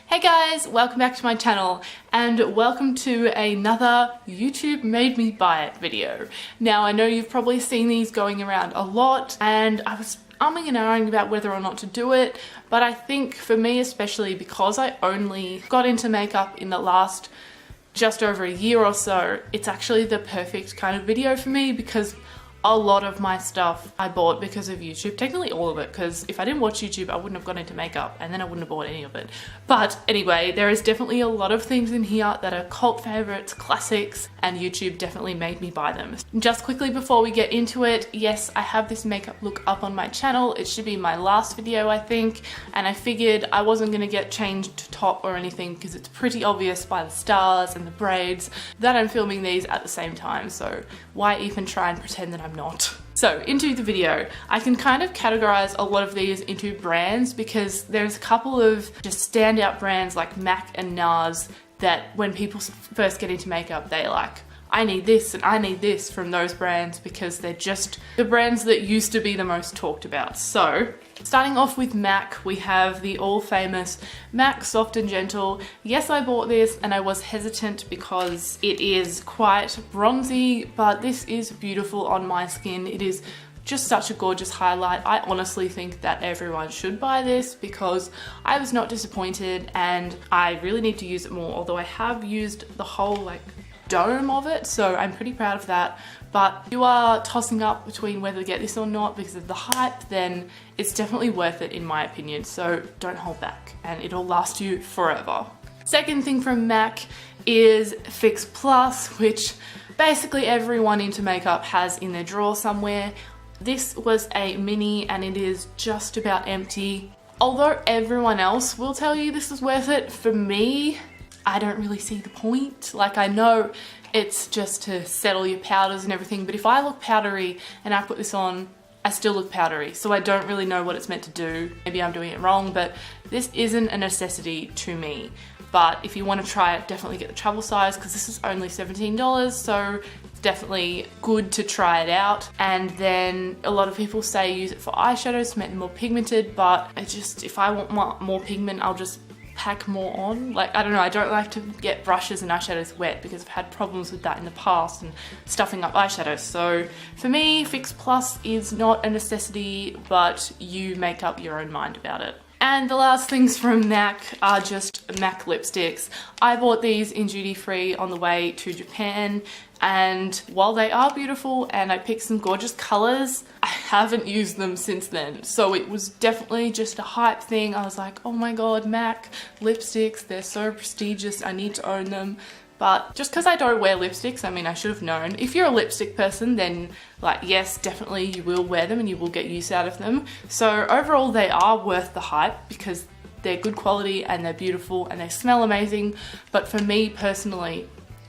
Hey guys, welcome back to my channel and welcome to another YouTube made me buy it video. Now I know you've probably seen these going around a lot and I was umming and ahhing about whether or not to do it, but I think for me especially, because I only got into makeup in the last just over a year or so, it's actually the perfect kind of video for me because a lot of my stuff I bought because of YouTube. Technically all of it, because if I didn't watch YouTube I wouldn't have gone into makeup and then I wouldn't have bought any of it. But anyway, there is definitely a lot of things in here that are cult favorites, classics, and YouTube definitely made me buy them. Just quickly before we get into it, yes, I have this makeup look up on my channel. It should be my last video I think, and I figured I wasn't going to get changed top or anything because it's pretty obvious by the stars and the braids that I'm filming these at the same time, so why even try and pretend that I'm not. So into the video, I can kind of categorize a lot of these into brands because there's a couple of just standout brands like MAC and NARS that when people first get into makeup, they like, I need this and I need this from those brands because they're just the brands that used to be the most talked about. So starting off with MAC, we have the all famous MAC Soft and Gentle. Yes, I bought this and I was hesitant because it is quite bronzy, but this is beautiful on my skin. It is just such a gorgeous highlight. I honestly think that everyone should buy this because I was not disappointed and I really need to use it more, although I have used the whole like dome of it, so I'm pretty proud of that. But if you are tossing up between whether to get this or not because of the hype, then it's definitely worth it in my opinion, so don't hold back and it'll last you forever. Second thing from MAC is Fix Plus, which basically everyone into makeup has in their drawer somewhere. This was a mini and it is just about empty. Although everyone else will tell you this is worth it, for me, I don't really see the point. Like, I know it's just to settle your powders and everything, but if I look powdery and I put this on, I still look powdery. So I don't really know what it's meant to do. Maybe I'm doing it wrong, but this isn't a necessity to me. But if you want to try it, definitely get the travel size because this is only $17, so it's definitely good to try it out. And then a lot of people say use it for eyeshadows to make them more pigmented, but I just, if I want more pigment, I'll just pack more on. Like, I don't know, I don't like to get brushes and eyeshadows wet because I've had problems with that in the past and stuffing up eyeshadows. So for me, Fix Plus is not a necessity, but you make up your own mind about it. And the last things from MAC are just MAC lipsticks. I bought these in duty free on the way to Japan, and while they are beautiful and I picked some gorgeous colors, I haven't used them since then. So it was definitely just a hype thing. I was like, oh my god, MAC lipsticks, they're so prestigious, I need to own them. But just because I don't wear lipsticks, I mean, I should have known. If you're a lipstick person, then like, yes, definitely you will wear them and you will get use out of them. So overall, they are worth the hype because they're good quality and they're beautiful and they smell amazing. But for me personally,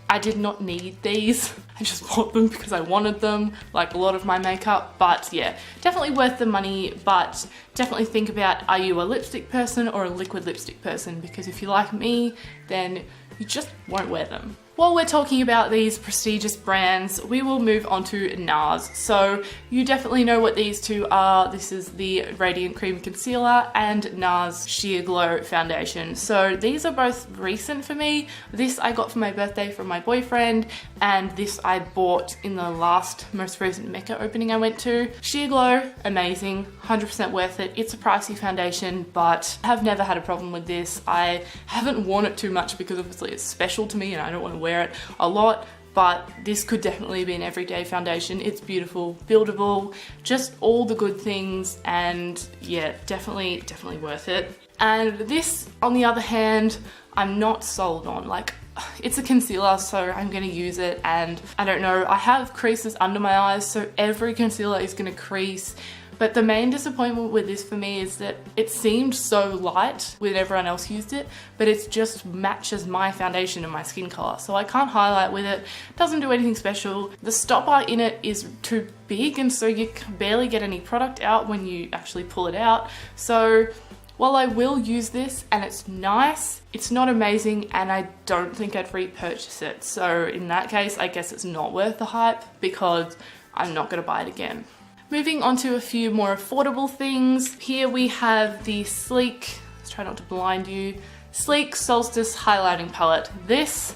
I did not need these. I just bought them because I wanted them, like a lot of my makeup. But yeah, definitely worth the money, but definitely think about, are you a lipstick person or a liquid lipstick person? Because if you're like me, then you just won't wear them. While we're talking about these prestigious brands, we will move on to NARS. So you definitely know what these two are. This is the Radiant Cream Concealer and NARS Sheer Glow Foundation. So these are both recent for me. This I got for my birthday from my boyfriend, and this I bought in the most recent Mecca opening I went to. Sheer Glow, amazing, 100% worth it. It's a pricey foundation, but I have never had a problem with this. I haven't worn it too much because obviously it's special to me and I don't want to wear it a lot, but this could definitely be an everyday foundation. It's beautiful, buildable, just all the good things, and yeah, definitely worth it. And this, on the other hand, I'm not sold on. Like, it's a concealer, so I'm gonna use it, and I don't know, I have creases under my eyes, so every concealer is gonna crease. But the main disappointment with this for me is that it seemed so light when everyone else used it, but it just matches my foundation and my skin color. So I can't highlight with it, doesn't do anything special. The stopper in it is too big, and so you can barely get any product out when you actually pull it out. So while I will use this and it's nice, it's not amazing and I don't think I'd repurchase it. So in that case, I guess it's not worth the hype because I'm not gonna buy it again. Moving on to a few more affordable things. Here we have the sleek Let's try not to blind you. Sleek Solstice Highlighting Palette. This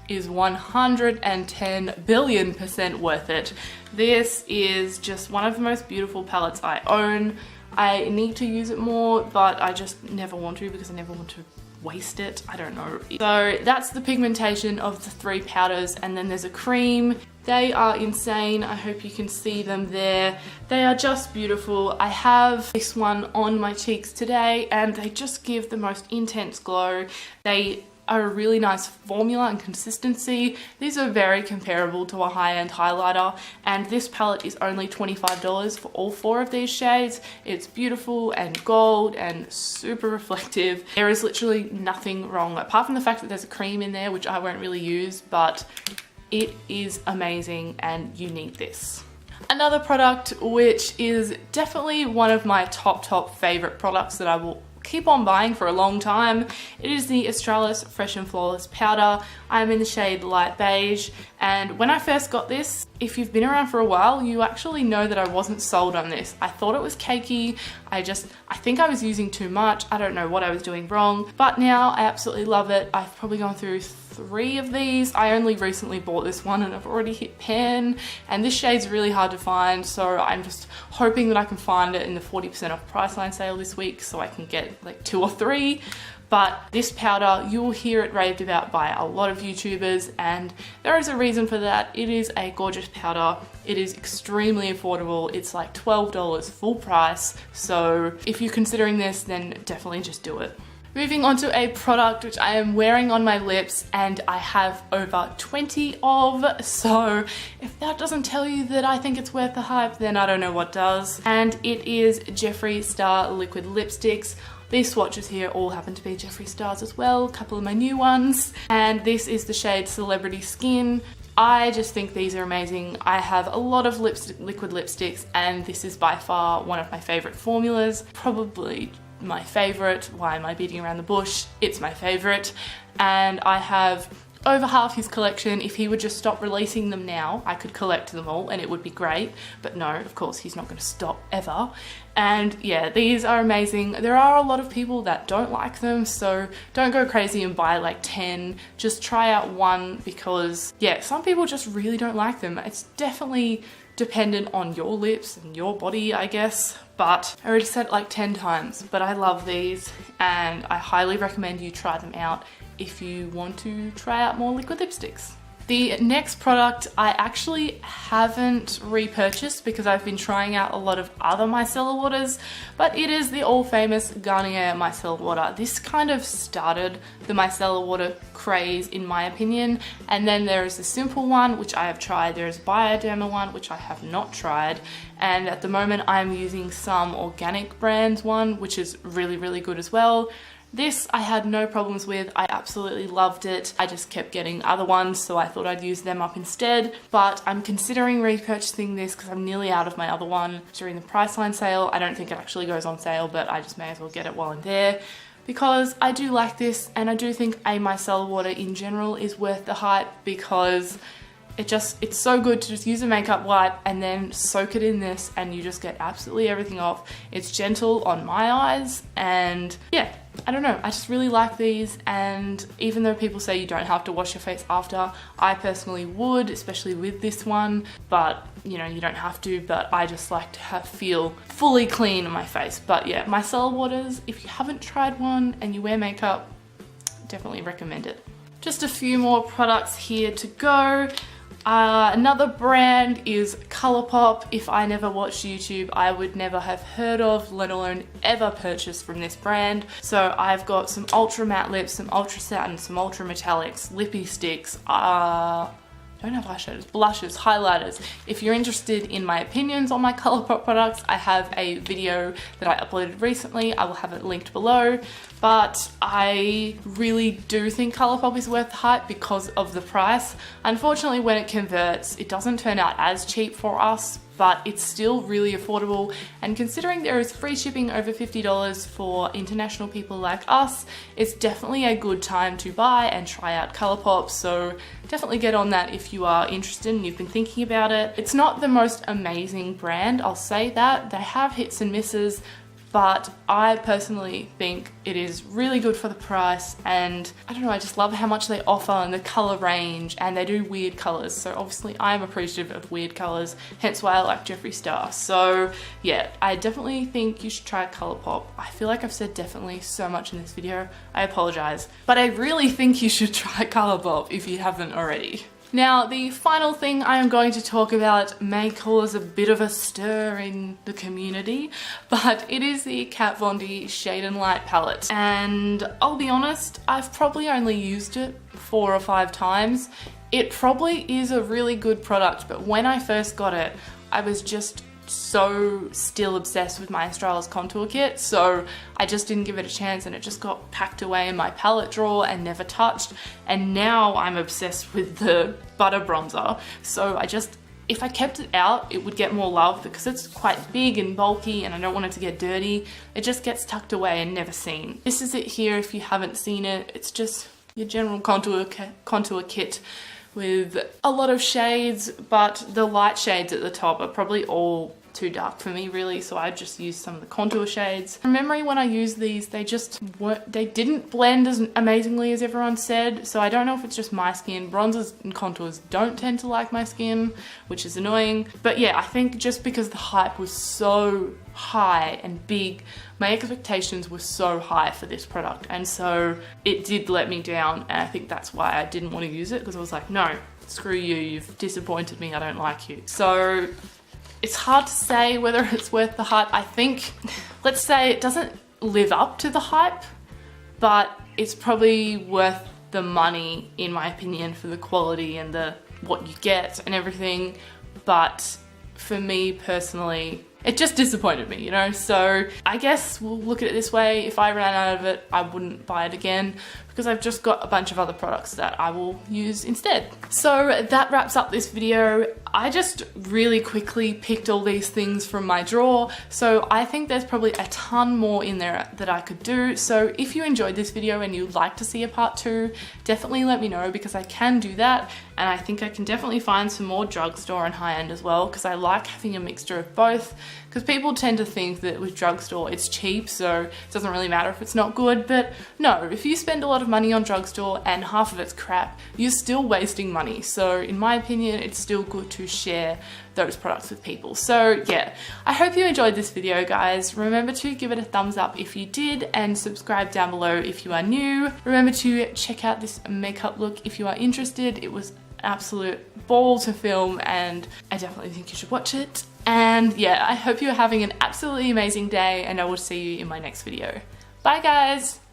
is 110 billion% worth it. This is just one of the most beautiful palettes I own. I need to use it more, but I just never want to because I never want to waste it. I don't know. So that's the pigmentation of the 3 powders, and then there's a cream. They are insane. I hope you can see them there. They are just beautiful. I have this one on my cheeks today and they just give the most intense glow. They are a really nice formula and consistency. These are very comparable to a high-end highlighter, and this palette is only $25 for all 4 of these shades. It's beautiful and gold and super reflective. There is literally nothing wrong, apart from the fact that there's a cream in there, which I won't really use, but it is amazing and you need this. Another product which is definitely one of my top favorite products that I will keep on buying for a long time. It is the Australis Fresh and Flawless Powder. I'm in the shade Light Beige, and when I first got this, if you've been around for a while, you actually know that I wasn't sold on this. I thought it was cakey. I think I was using too much. I don't know what I was doing wrong, but now I absolutely love it. I've probably gone through 3 of these. I only recently bought this one and I've already hit pan, and this shade's really hard to find, so I'm just hoping that I can find it in the 40% off Priceline sale this week so I can get like 2 or 3. But this powder, you will hear it raved about by a lot of YouTubers, and there is a reason for that. It is a gorgeous powder. It is extremely affordable. It's like $12 full price. So if you're considering this, then definitely just do it. Moving on to a product which I am wearing on my lips and I have over 20 of, so if that doesn't tell you that I think it's worth the hype, then I don't know what does. And it is Jeffree Star Liquid Lipsticks. These swatches here all happen to be Jeffree Stars as well, a couple of my new ones. And this is the shade Celebrity Skin. I just think these are amazing. I have a lot of liquid lipsticks and this is by far one of my favorite formulas, probably my favorite. Why am I beating around the bush? It's my favorite, and I have over half his collection. If he would just stop releasing them now, I could collect them all and it would be great, but no, of course he's not going to stop ever. And yeah, these are amazing. There are a lot of people that don't like them, so don't go crazy and buy like 10. Just try out one, because yeah, some people just really don't like them. It's definitely dependent on your lips and your body, I guess, but I already said it like 10 times, but I love these and I highly recommend you try them out if you want to try out more liquid lipsticks. The next product I actually haven't repurchased because I've been trying out a lot of other micellar waters, but it is the all famous Garnier micellar water. This kind of started the micellar water craze in my opinion, and then there is the simple one which I have tried. There is Bioderma one which I have not tried, and at the moment I'm using some organic brands one which is really good as well. This I had no problems with. I absolutely loved it. I just kept getting other ones, so I thought I'd use them up instead. But I'm considering repurchasing this because I'm nearly out of my other one during the Priceline sale. I don't think it actually goes on sale, but I just may as well get it while I'm there, because I do like this, and I do think a micellar water in general is worth the hype, because it's so good to just use a makeup wipe and then soak it in this and you just get absolutely everything off. It's gentle on my eyes, and yeah, I don't know, I just really like these. And even though people say you don't have to wash your face after, I personally would, especially with this one, but you know, you don't have to, but I just like to feel fully clean on my face. But yeah, micellar waters, if you haven't tried one and you wear makeup, definitely recommend it. Just a few more products here to go. Another brand is Colourpop. If I never watched YouTube, I would never have heard of, let alone ever purchased from this brand. So I've got some ultra matte lips, some ultra satin, some ultra metallics, lippy sticks, don't have eyeshadows, blushes, highlighters. If you're interested in my opinions on my Colourpop products, I have a video that I uploaded recently. I will have it linked below. But I really do think Colourpop is worth the hype because of the price. Unfortunately, when it converts, it doesn't turn out as cheap for us, but it's still really affordable. And considering there is free shipping over $50 for international people like us, it's definitely a good time to buy and try out Colourpop. So definitely get on that if you are interested and you've been thinking about it. It's not the most amazing brand, I'll say that. They have hits and misses, but I personally think it is really good for the price, and I don't know, I just love how much they offer and the color range, and they do weird colors. So obviously I'm appreciative of weird colors, hence why I like Jeffree Star. So yeah, I definitely think you should try Colourpop. I feel like I've said definitely so much in this video. I apologize, but I really think you should try Colourpop if you haven't already. Now, the final thing I am going to talk about may cause a bit of a stir in the community, but it is the Kat Von D Shade and Light palette. And I'll be honest, I've probably only used it 4 or 5 times. It probably is a really good product, but when I first got it, I was just so still obsessed with my Australis contour kit, so I just didn't give it a chance, and it just got packed away in my palette drawer and never touched. And now I'm obsessed with the butter bronzer, so if I kept it out, it would get more love because it's quite big and bulky and I don't want it to get dirty. It just gets tucked away and never seen. This is it here if you haven't seen it. It's just your general contour kit with a lot of shades, but the light shades at the top are probably all too dark for me really, so I just used some of the contour shades. From memory, when I used these, they didn't blend as amazingly as everyone said, so I don't know if it's just my skin. Bronzers and contours don't tend to like my skin, which is annoying. But yeah, I think just because the hype was so high and big, my expectations were so high for this product, and so it did let me down, and I think that's why I didn't want to use it, because I was like, no, screw you, you've disappointed me, I don't like you. So it's hard to say whether it's worth the hype. I think, let's say it doesn't live up to the hype, but it's probably worth the money in my opinion for the quality and what you get and everything. But for me personally, it just disappointed me, you know? So I guess we'll look at it this way. If I ran out of it, I wouldn't buy it again because I've just got a bunch of other products that I will use instead. So that wraps up this video. I just really quickly picked all these things from my drawer. So I think there's probably a ton more in there that I could do. So if you enjoyed this video and you'd like to see a part 2, definitely let me know because I can do that. And I think I can definitely find some more drugstore and high-end as well because I like having a mixture of both. Because people tend to think that with drugstore it's cheap, so it doesn't really matter if it's not good. But no, if you spend a lot of money on drugstore and half of it's crap, you're still wasting money. So in my opinion, it's still good to share those products with people. So yeah, I hope you enjoyed this video, guys. Remember to give it a thumbs up if you did, and subscribe down below if you are new. Remember to check out this makeup look if you are interested. It was an absolute ball to film, and I definitely think you should watch it. And yeah, I hope you're having an absolutely amazing day, and I will see you in my next video. Bye guys!